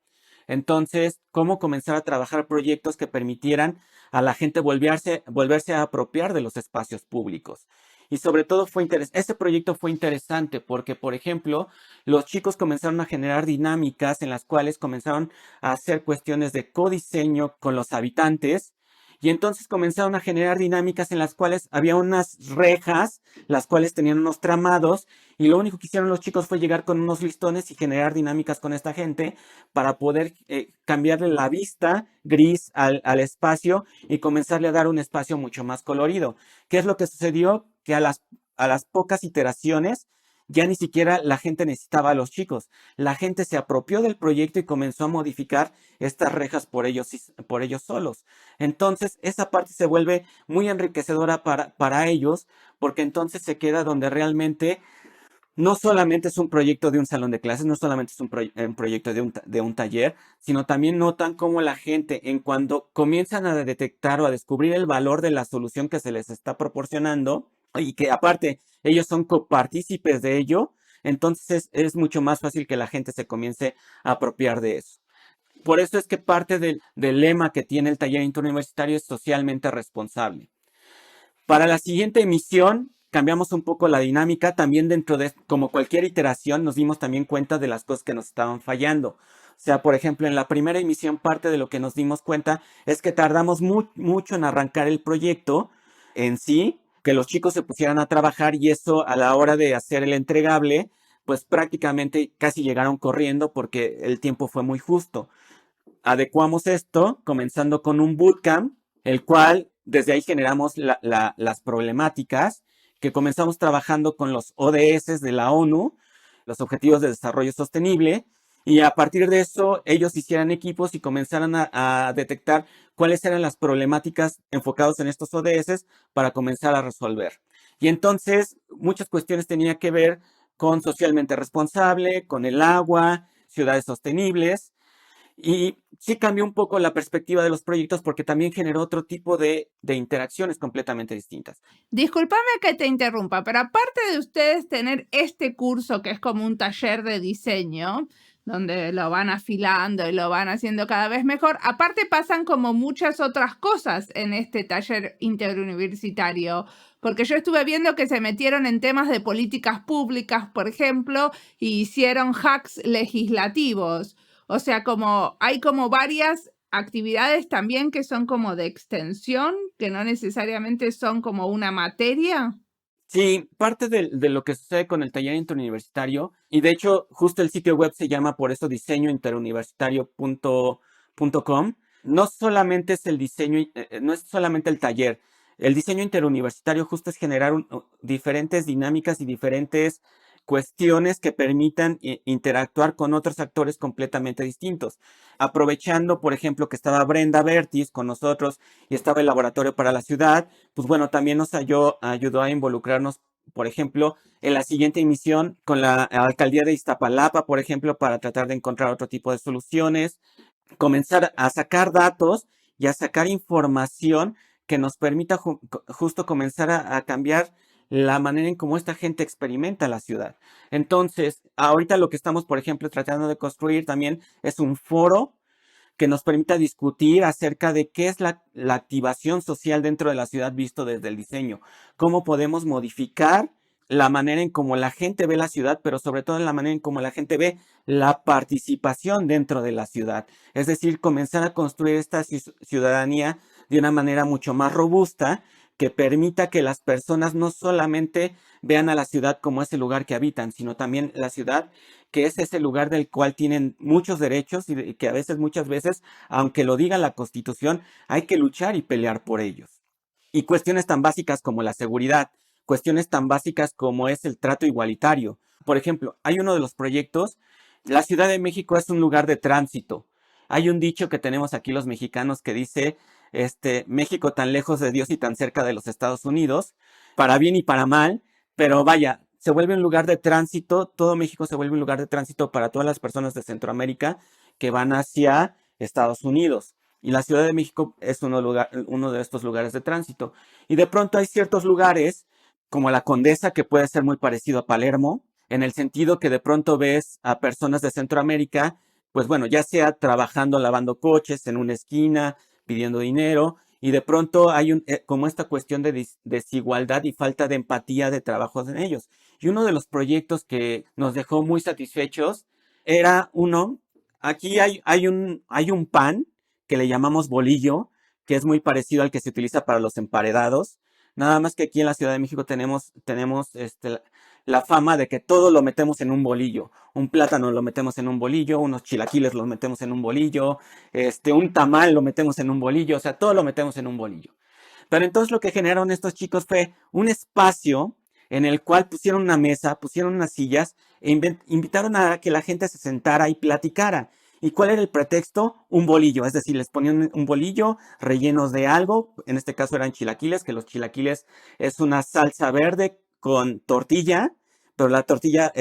Entonces, cómo comenzar a trabajar proyectos que permitieran a la gente volverse a apropiar de los espacios públicos. Y sobre todo este proyecto fue interesante porque, por ejemplo, los chicos comenzaron a generar dinámicas en las cuales comenzaron a hacer cuestiones de codiseño con los habitantes. Y entonces comenzaron a generar dinámicas en las cuales había unas rejas, las cuales tenían unos tramados, y lo único que hicieron los chicos fue llegar con unos listones y generar dinámicas con esta gente para poder cambiarle la vista gris al espacio y comenzarle a dar un espacio mucho más colorido. ¿Qué es lo que sucedió? Que a las pocas iteraciones ya ni siquiera la gente necesitaba a los chicos. La gente se apropió del proyecto y comenzó a modificar estas rejas por ellos solos. Entonces, esa parte se vuelve muy enriquecedora para ellos, porque entonces se queda donde realmente no solamente es un proyecto de un salón de clases, no solamente es un proyecto de un taller, sino también notan cómo la gente, en cuando comienzan a detectar o a descubrir el valor de la solución que se les está proporcionando, y que aparte ellos son copartícipes de ello, entonces es mucho más fácil que la gente se comience a apropiar de eso. Por eso es que parte del lema que tiene el taller interuniversitario es socialmente responsable. Para la siguiente emisión cambiamos un poco la dinámica. También dentro de, como cualquier iteración, nos dimos también cuenta de las cosas que nos estaban fallando. O sea, por ejemplo, en la primera emisión parte de lo que nos dimos cuenta es que tardamos mucho en arrancar el proyecto en sí, que los chicos se pusieran a trabajar y eso a la hora de hacer el entregable, pues prácticamente casi llegaron corriendo porque el tiempo fue muy justo. Adecuamos esto comenzando con un bootcamp, el cual desde ahí generamos las problemáticas que comenzamos trabajando con los ODS de la ONU, los Objetivos de Desarrollo Sostenible, y a partir de eso ellos hicieran equipos y comenzaran a detectar cuáles eran las problemáticas enfocadas en estos ODS para comenzar a resolver. Y entonces muchas cuestiones tenían que ver con socialmente responsable, con el agua, ciudades sostenibles, y sí cambió un poco la perspectiva de los proyectos porque también generó otro tipo de interacciones completamente distintas. Discúlpame que te interrumpa, pero aparte de ustedes tener este curso que es como un taller de diseño, donde lo van afilando y lo van haciendo cada vez mejor, aparte pasan como muchas otras cosas en este taller interuniversitario, porque yo estuve viendo que se metieron en temas de políticas públicas, por ejemplo, y hicieron hacks legislativos. O sea, como hay como varias actividades también que son como de extensión, que no necesariamente son como una materia. Sí, parte de lo que sucede con el taller interuniversitario, y de hecho justo el sitio web se llama por eso diseñointeruniversitario.com, no solamente es el diseño, no es solamente el taller. El diseño interuniversitario justo es generar diferentes dinámicas y diferentes cuestiones que permitan interactuar con otros actores completamente distintos. Aprovechando, por ejemplo, que estaba Brenda Bertis con nosotros y estaba el Laboratorio para la Ciudad, pues bueno, también nos ayudó a involucrarnos, por ejemplo, en la siguiente emisión con la alcaldía de Iztapalapa, por ejemplo, para tratar de encontrar otro tipo de soluciones, comenzar a sacar datos y a sacar información que nos permita justo comenzar a cambiar la manera en cómo esta gente experimenta la ciudad. Entonces, ahorita lo que estamos, por ejemplo, tratando de construir también es un foro que nos permita discutir acerca de qué es la activación social dentro de la ciudad visto desde el diseño, cómo podemos modificar la manera en cómo la gente ve la ciudad, pero sobre todo en la manera en cómo la gente ve la participación dentro de la ciudad. Es decir, comenzar a construir esta ciudadanía de una manera mucho más robusta que permita que las personas no solamente vean a la ciudad como ese lugar que habitan, sino también la ciudad que es ese lugar del cual tienen muchos derechos y que a veces, muchas veces, aunque lo diga la Constitución, hay que luchar y pelear por ellos. Y cuestiones tan básicas como la seguridad, cuestiones tan básicas como es el trato igualitario. Por ejemplo, hay uno de los proyectos, la Ciudad de México es un lugar de tránsito. Hay un dicho que tenemos aquí los mexicanos que dice, México tan lejos de Dios y tan cerca de los Estados Unidos, para bien y para mal, pero vaya, se vuelve un lugar de tránsito, todo México se vuelve un lugar de tránsito para todas las personas de Centroamérica que van hacia Estados Unidos. Y la Ciudad de México es uno de estos lugares de tránsito. Y de pronto hay ciertos lugares, como la Condesa, que puede ser muy parecido a Palermo, en el sentido que de pronto ves a personas de Centroamérica pues bueno, ya sea trabajando lavando coches en una esquina, pidiendo dinero, y de pronto hay como esta cuestión de desigualdad y falta de empatía de trabajos en ellos. Y uno de los proyectos que nos dejó muy satisfechos era uno, aquí hay un pan que le llamamos bolillo, que es muy parecido al que se utiliza para los emparedados. Nada más que aquí en la Ciudad de México tenemos la fama de que todo lo metemos en un bolillo. Un plátano lo metemos en un bolillo, unos chilaquiles los metemos en un bolillo, un tamal lo metemos en un bolillo, o sea, todo lo metemos en un bolillo. Pero entonces lo que generaron estos chicos fue un espacio en el cual pusieron una mesa, pusieron unas sillas e invitaron a que la gente se sentara y platicara. ¿Y cuál era el pretexto? Un bolillo, es decir, les ponían un bolillo rellenos de algo, en este caso eran chilaquiles, que los chilaquiles es una salsa verde con tortilla, pero la tortilla,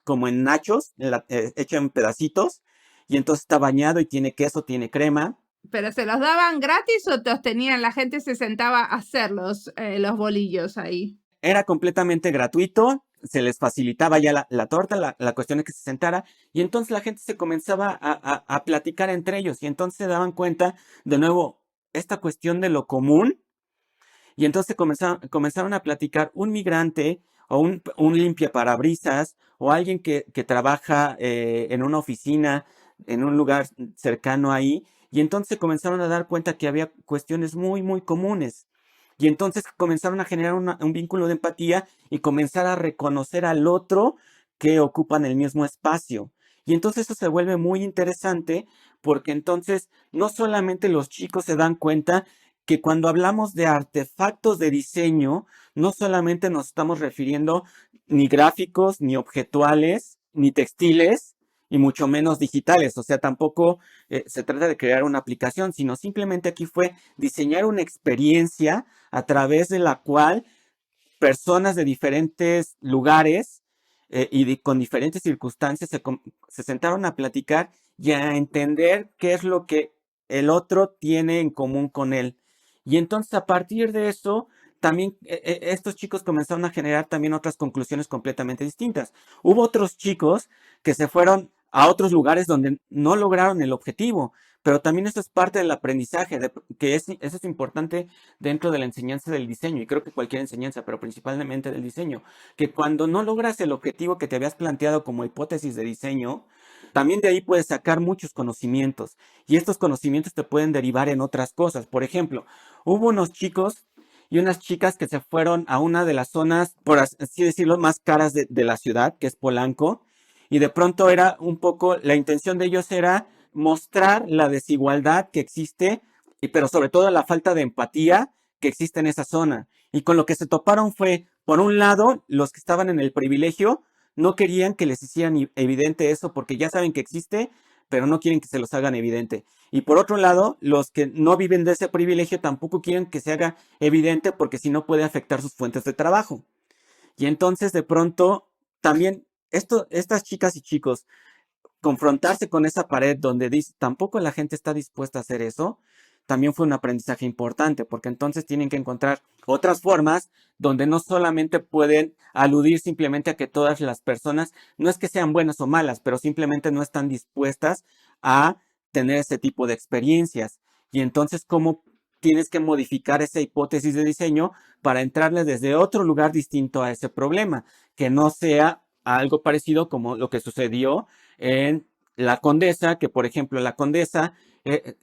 como en nachos, hecha en pedacitos, y entonces está bañado y tiene queso, tiene crema. ¿Pero se los daban gratis o te tenían, la gente se sentaba a hacer los bolillos ahí? Era completamente gratuito, se les facilitaba ya la torta, la cuestión es que se sentara, y entonces la gente se comenzaba a platicar entre ellos, y entonces se daban cuenta, de nuevo, esta cuestión de lo común, y entonces comenzaron a platicar un migrante o un limpiaparabrisas o alguien que trabaja en una oficina, en un lugar cercano ahí, y entonces comenzaron a dar cuenta que había cuestiones muy, muy comunes. Y entonces comenzaron a generar un vínculo de empatía y comenzar a reconocer al otro que ocupan el mismo espacio. Y entonces eso se vuelve muy interesante porque entonces no solamente los chicos se dan cuenta que cuando hablamos de artefactos de diseño, no solamente nos estamos refiriendo ni gráficos, ni objetuales, ni textiles, y mucho menos digitales. O sea, tampoco se trata de crear una aplicación, sino simplemente aquí fue diseñar una experiencia a través de la cual personas de diferentes lugares con diferentes circunstancias se sentaron a platicar y a entender qué es lo que el otro tiene en común con él. Y entonces a partir de eso, también estos chicos comenzaron a generar también otras conclusiones completamente distintas. Hubo otros chicos que se fueron a otros lugares donde no lograron el objetivo, pero también eso es parte del aprendizaje, eso es importante dentro de la enseñanza del diseño, y creo que cualquier enseñanza, pero principalmente del diseño, que cuando no logras el objetivo que te habías planteado como hipótesis de diseño, también de ahí puedes sacar muchos conocimientos, y estos conocimientos te pueden derivar en otras cosas. Por ejemplo, hubo unos chicos y unas chicas que se fueron a una de las zonas, por así decirlo, más caras de la ciudad, que es Polanco, y de pronto era un poco, la intención de ellos era mostrar la desigualdad que existe, pero sobre todo la falta de empatía que existe en esa zona. Y con lo que se toparon fue, por un lado, los que estaban en el privilegio no querían que les hicieran evidente eso porque ya saben que existe, pero no quieren que se los hagan evidente. Y por otro lado, los que no viven de ese privilegio tampoco quieren que se haga evidente porque si no puede afectar sus fuentes de trabajo. Y entonces de pronto también estas chicas y chicos confrontarse con esa pared donde dice tampoco la gente está dispuesta a hacer eso, también fue un aprendizaje importante, porque entonces tienen que encontrar otras formas donde no solamente pueden aludir simplemente a que todas las personas, no es que sean buenas o malas, pero simplemente no están dispuestas a tener ese tipo de experiencias. Y entonces, ¿cómo tienes que modificar esa hipótesis de diseño para entrarle desde otro lugar distinto a ese problema? Que no sea algo parecido como lo que sucedió en la Condesa, que por ejemplo la Condesa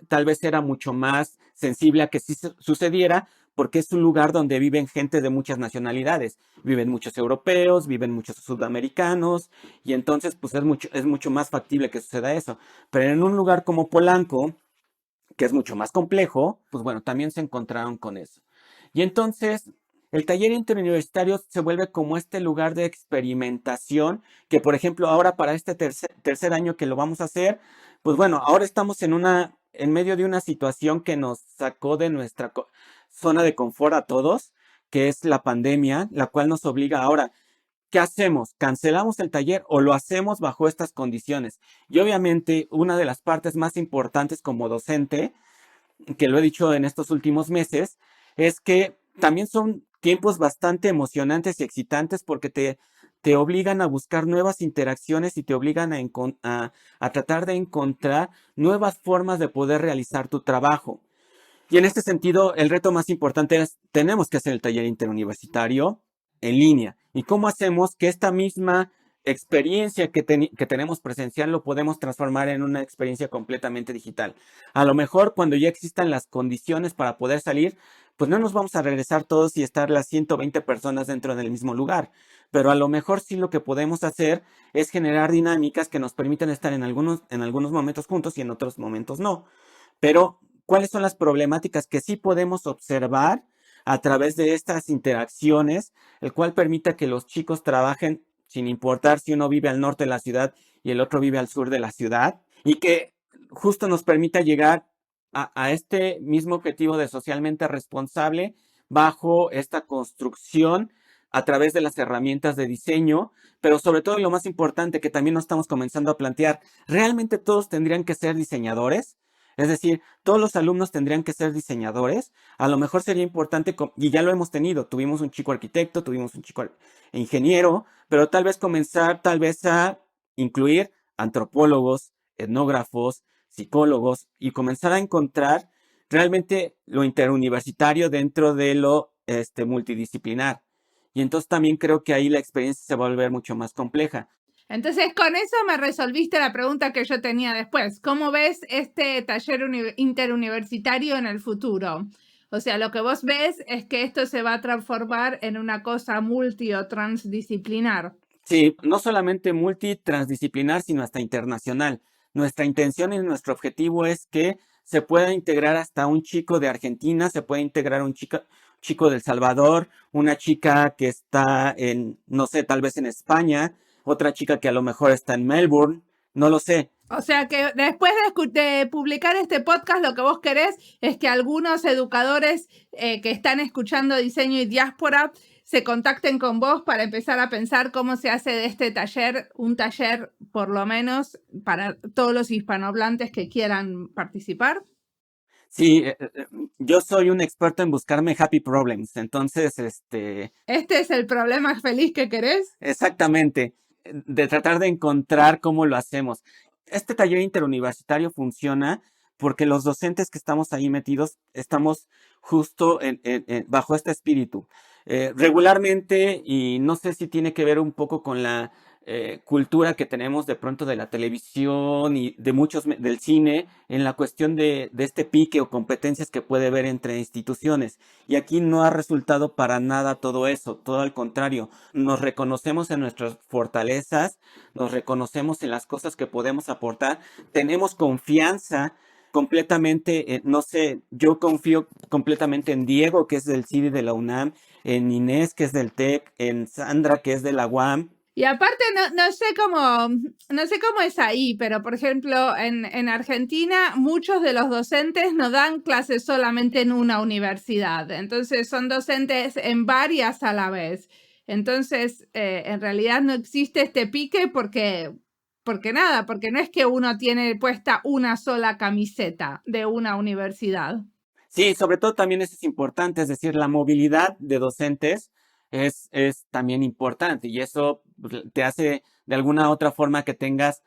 tal vez era mucho más sensible a que sí sucediera, porque es un lugar donde viven gente de muchas nacionalidades. Viven muchos europeos, viven muchos sudamericanos, y entonces pues es mucho más factible que suceda eso. Pero en un lugar como Polanco, que es mucho más complejo, pues bueno, también se encontraron con eso. Y entonces el taller interuniversitario se vuelve como este lugar de experimentación, que por ejemplo ahora para este tercer año que lo vamos a hacer, pues bueno, ahora estamos en medio de una situación que nos sacó de nuestra zona de confort a todos, que es la pandemia, la cual nos obliga ahora. ¿Qué hacemos? ¿Cancelamos el taller o lo hacemos bajo estas condiciones? Y obviamente una de las partes más importantes como docente, que lo he dicho en estos últimos meses, es que también son tiempos bastante emocionantes y excitantes porque te te obligan a buscar nuevas interacciones y te obligan a tratar de encontrar nuevas formas de poder realizar tu trabajo. Y en este sentido, el reto más importante es, tenemos que hacer el taller interuniversitario en línea. ¿Y cómo hacemos que esta misma experiencia que tenemos presencial lo podemos transformar en una experiencia completamente digital? A lo mejor cuando ya existan las condiciones para poder salir, pues no nos vamos a regresar todos y estar las 120 personas dentro del mismo lugar. Pero a lo mejor sí lo que podemos hacer es generar dinámicas que nos permitan estar en algunos momentos juntos y en otros momentos no. Pero, ¿cuáles son las problemáticas que sí podemos observar a través de estas interacciones, el cual permita que los chicos trabajen sin importar si uno vive al norte de la ciudad y el otro vive al sur de la ciudad? Y que justo nos permita llegar a este mismo objetivo de socialmente responsable bajo esta construcción a través de las herramientas de diseño, pero sobre todo y lo más importante que también nos estamos comenzando a plantear, ¿realmente todos tendrían que ser diseñadores? Es decir, todos los alumnos tendrían que ser diseñadores. A lo mejor sería importante, y ya lo hemos tenido, tuvimos un chico arquitecto, tuvimos un chico ingeniero, pero tal vez comenzar a incluir antropólogos, etnógrafos, psicólogos y comenzar a encontrar realmente lo interuniversitario dentro de lo multidisciplinar. Y entonces también creo que ahí la experiencia se va a volver mucho más compleja. Entonces, con eso me resolviste la pregunta que yo tenía después. ¿Cómo ves este taller interuniversitario en el futuro? O sea, lo que vos ves es que esto se va a transformar en una cosa multi o transdisciplinar. Sí, no solamente multitransdisciplinar, sino hasta internacional. Nuestra intención y nuestro objetivo es que se pueda integrar hasta un chico de Argentina, se puede integrar un chico de El Salvador, una chica que está en, no sé, tal vez en España, otra chica que a lo mejor está en Melbourne, no lo sé. O sea que después de publicar este podcast, lo que vos querés es que algunos educadores que están escuchando diseño y diáspora se contacten con vos para empezar a pensar cómo se hace de este taller un taller por lo menos para todos los hispanohablantes que quieran participar. Sí, yo soy un experto en buscarme happy problems, entonces, ¿Este es el problema feliz que querés? exactamente, de tratar de encontrar cómo lo hacemos. Este taller interuniversitario funciona porque los docentes que estamos ahí metidos estamos justo bajo este espíritu. Regularmente, y no sé si tiene que ver un poco con la cultura que tenemos de pronto de la televisión y de del cine, en la cuestión de este pique o competencias que puede haber entre instituciones. Y aquí no ha resultado para nada todo eso, todo al contrario, nos reconocemos en nuestras fortalezas, nos reconocemos en las cosas que podemos aportar, tenemos confianza completamente, no sé, yo confío completamente en Diego, que es del CIDI de la UNAM, en Inés, que es del TEC, en Sandra, que es de la UAM. Y aparte, no sé cómo es ahí, pero por ejemplo, en Argentina muchos de los docentes no dan clases solamente en una universidad, entonces son docentes en varias a la vez. Entonces, en realidad no existe este pique porque no es que uno tiene puesta una sola camiseta de una universidad. Sí, sobre todo también eso es importante, es decir, la movilidad de docentes es también importante y eso pues, te hace de alguna otra forma que tengas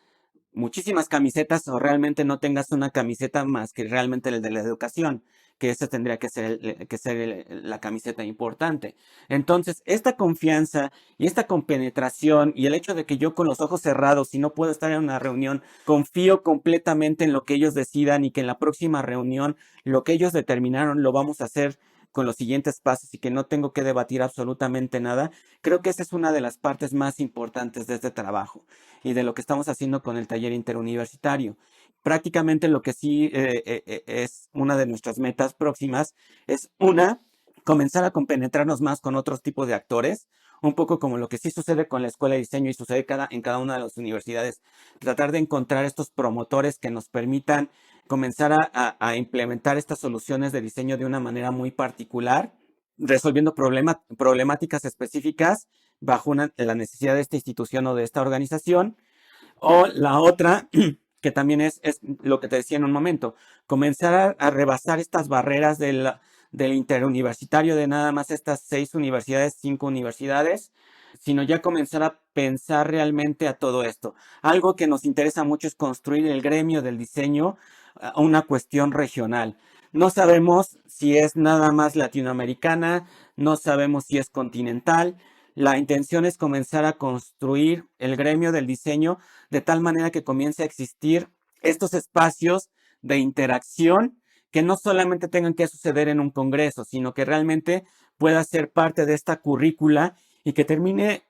muchísimas camisetas o realmente no tengas una camiseta más que realmente el de la educación, que esa tendría que ser la camiseta importante. Entonces, esta confianza y esta compenetración y el hecho de que yo con los ojos cerrados, si no puedo estar en una reunión, confío completamente en lo que ellos decidan y que en la próxima reunión lo que ellos determinaron lo vamos a hacer con los siguientes pasos y que no tengo que debatir absolutamente nada, creo que esa es una de las partes más importantes de este trabajo y de lo que estamos haciendo con el taller interuniversitario. Prácticamente lo que sí es una de nuestras metas próximas es comenzar a compenetrarnos más con otros tipos de actores, un poco como lo que sí sucede con la escuela de diseño y sucede en cada una de las universidades, tratar de encontrar estos promotores que nos permitan comenzar a implementar estas soluciones de diseño de una manera muy particular, resolviendo problemáticas específicas bajo la necesidad de esta institución o de esta organización. O la otra, que también es lo que te decía en un momento, comenzar a rebasar estas barreras del interuniversitario de nada más estas 6 universidades, 5 universidades, sino ya comenzar a pensar realmente a todo esto. Algo que nos interesa mucho es construir el gremio del diseño a una cuestión regional. No sabemos si es nada más latinoamericana, no sabemos si es continental. La intención es comenzar a construir el gremio del diseño de tal manera que comience a existir estos espacios de interacción que no solamente tengan que suceder en un congreso, sino que realmente pueda ser parte de esta currícula y que termine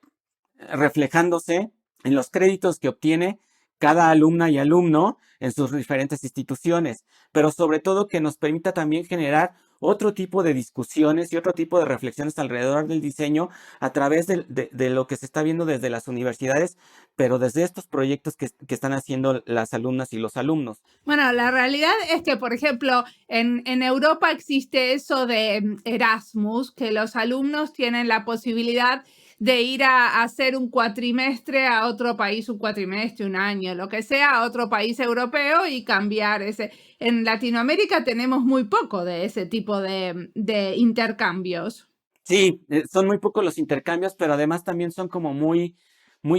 reflejándose en los créditos que obtiene cada alumna y alumno en sus diferentes instituciones, pero sobre todo que nos permita también generar otro tipo de discusiones y otro tipo de reflexiones alrededor del diseño a través de lo que se está viendo desde las universidades, pero desde estos proyectos que están haciendo las alumnas y los alumnos. Bueno, la realidad es que, por ejemplo, en Europa existe eso de Erasmus, que los alumnos tienen la posibilidad de ir a hacer un cuatrimestre a otro país, un cuatrimestre, un año, lo que sea, a otro país europeo y cambiar ese. En Latinoamérica tenemos muy poco de ese tipo de intercambios. Sí, son muy pocos los intercambios, pero además también son como muy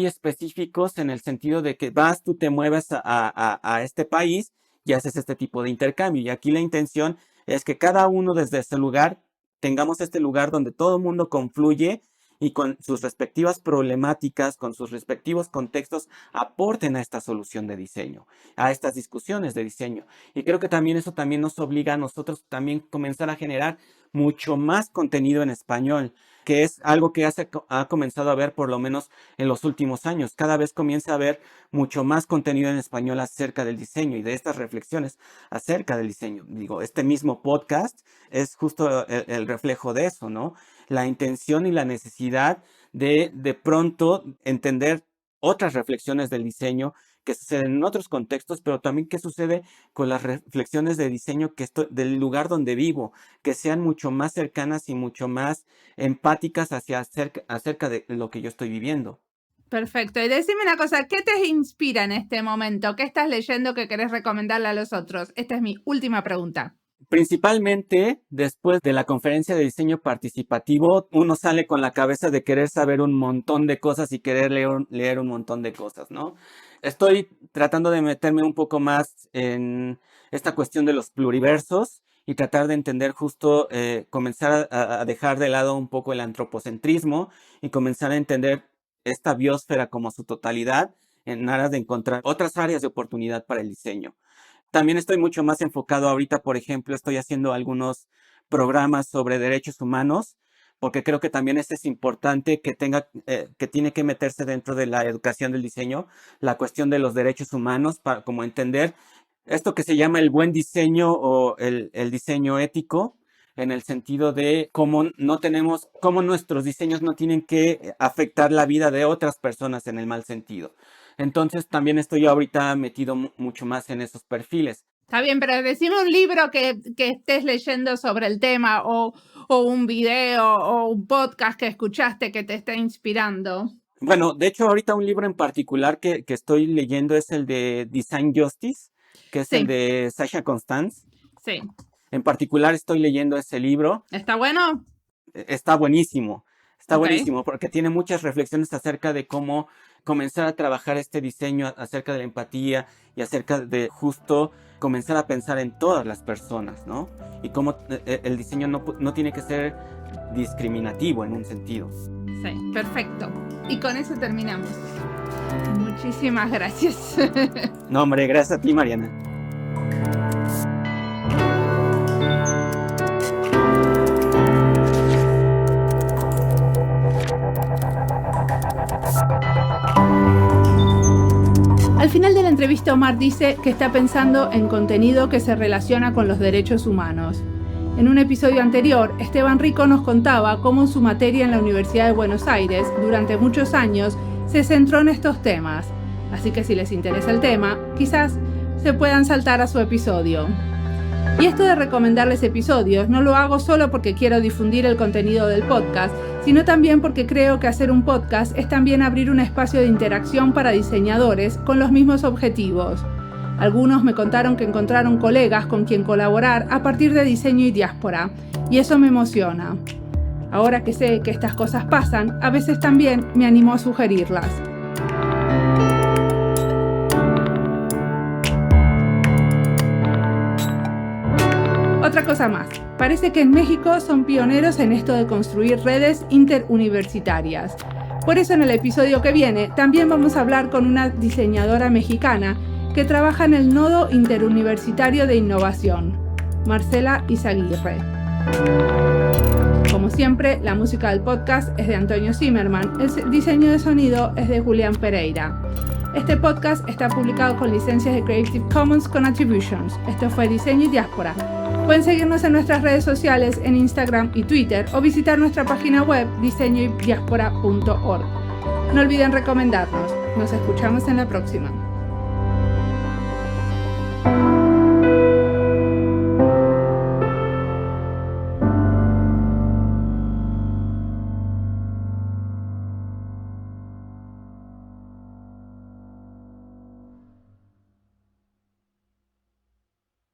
específicos en el sentido de que vas, tú te mueves a este país y haces este tipo de intercambio. Y aquí la intención es que cada uno desde ese lugar tengamos este lugar donde todo el mundo confluye y con sus respectivas problemáticas, con sus respectivos contextos, aporten a esta solución de diseño, a estas discusiones de diseño. Y creo que también eso también nos obliga a nosotros también comenzar a generar mucho más contenido en español, que es algo que ha comenzado a ver por lo menos en los últimos años. Cada vez comienza a haber mucho más contenido en español acerca del diseño y de estas reflexiones acerca del diseño. Digo, este mismo podcast es justo el reflejo de eso, ¿no? La intención y la necesidad de pronto entender otras reflexiones del diseño que suceden en otros contextos, pero también qué sucede con las reflexiones de diseño del lugar donde vivo, que sean mucho más cercanas y mucho más empáticas acerca de lo que yo estoy viviendo. Perfecto. Y decime una cosa, ¿qué te inspira en este momento? ¿Qué estás leyendo que querés recomendarle a los otros? Esta es mi última pregunta. Principalmente después de la conferencia de diseño participativo, uno sale con la cabeza de querer saber un montón de cosas y querer leer un montón de cosas, ¿no? Estoy tratando de meterme un poco más en esta cuestión de los pluriversos y tratar de entender justo, comenzar a dejar de lado un poco el antropocentrismo y comenzar a entender esta biosfera como su totalidad en aras de encontrar otras áreas de oportunidad para el diseño. También estoy mucho más enfocado ahorita, por ejemplo, estoy haciendo algunos programas sobre derechos humanos, porque creo que también es importante que tiene que meterse dentro de la educación del diseño, la cuestión de los derechos humanos, para como entender esto que se llama el buen diseño o el diseño ético, en el sentido de cómo nuestros diseños no tienen que afectar la vida de otras personas en el mal sentido. Entonces también estoy ahorita metido mucho más en esos perfiles. Está bien, pero decime un libro que estés leyendo sobre el tema o un video o un podcast que escuchaste que te esté inspirando. Bueno, de hecho ahorita un libro en particular que estoy leyendo es el de Design Justice, que es el de Sasha Constance. Sí. En particular estoy leyendo ese libro. ¿Está bueno? Está buenísimo. Está buenísimo porque tiene muchas reflexiones acerca de cómo comenzar a trabajar este diseño, acerca de la empatía y acerca de justo comenzar a pensar en todas las personas, ¿no? Y cómo el diseño no tiene que ser discriminativo en un sentido. Sí, perfecto. Y con eso terminamos. Muchísimas gracias. No, hombre, gracias a ti, Mariana. Al final de la entrevista, Omar dice que está pensando en contenido que se relaciona con los derechos humanos. En un episodio anterior, Esteban Rico nos contaba cómo su materia en la Universidad de Buenos Aires, durante muchos años, se centró en estos temas. Así que si les interesa el tema, quizás se puedan saltar a su episodio. Y esto de recomendarles episodios no lo hago solo porque quiero difundir el contenido del podcast, sino también porque creo que hacer un podcast es también abrir un espacio de interacción para diseñadores con los mismos objetivos. Algunos me contaron que encontraron colegas con quien colaborar a partir de diseño y diáspora, y eso me emociona. Ahora que sé que estas cosas pasan, a veces también me animo a sugerirlas. Otra cosa más, parece que en México son pioneros en esto de construir redes interuniversitarias. Por eso en el episodio que viene también vamos a hablar con una diseñadora mexicana que trabaja en el Nodo Interuniversitario de Innovación, Marcela Izaguirre. Como siempre, la música del podcast es de Antonio Zimmerman, el diseño de sonido es de Julián Pereira. Este podcast está publicado con licencias de Creative Commons con Attributions. Esto fue Diseño y Diáspora. Pueden seguirnos en nuestras redes sociales en Instagram y Twitter o visitar nuestra página web diseñoydiaspora.org. No olviden recomendarnos. Nos escuchamos en la próxima.